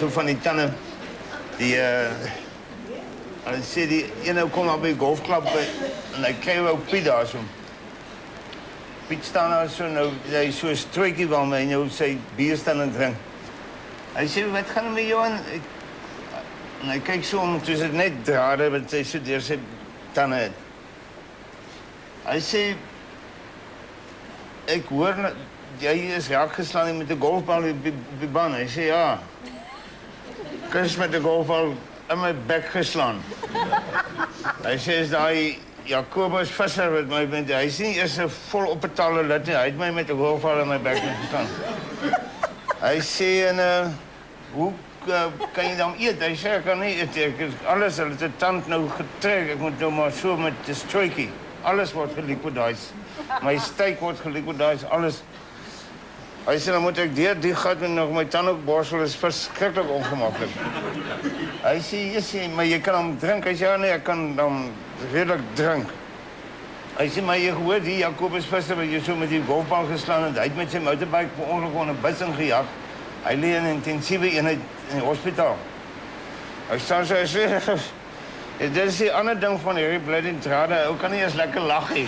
Van die tanden. Die, hulle sê die ene kom daar by die golfklub en hy kry ook Piet daar so. Piet staan daar so nou, hy is so 'n strooitjie waarmee hy nou sy bier staan en drink. Hy sê, wat gaan er met jou aan? En hy kyk so om, toe is dit net drade, wat hy so deur sy tanden het. Hy sê, ek hoor, jy is raak geslaan met 'n golfbal op die baan. Hy sê, ja. Ek is met 'n golfbal in my bek geslaan. Hy sê, is daai Jacobus Visser wat my bent. Hy sê nie eers 'n vol opbetaalde lid nie. Hy het my met 'n golfbal in my bek geslaan. Hy sê, en hoe kan jy dan eet? Hy sê, ek kan nie eet. Ek is alles, hulle het 'n tand nou getrek. Ek moet nou maar so met 'n strooitjie. Alles word geliquidize. My steak word geliquidize, alles. Hy sê, dan moet ek deur die gat en nog my tand ook borstel, is verskriklik ongemaklik. Hy sê, maar jy kan hom drink. Hy sê, ja nee, ek kan hom redelijk drink. Hy sê, maar jy gehoor die Jacobus Visser wat jy so met die golfbal geslaan het, hy het met sy motorbike per ongeluk onder 'n bus ingejaag. Hy lê in 'n intensiewe eenheid in die hospitaal. Hy staan so, hy sê, dit is die ander ding van hierdie blinde drade, ou kan nie eens lekker lag nie.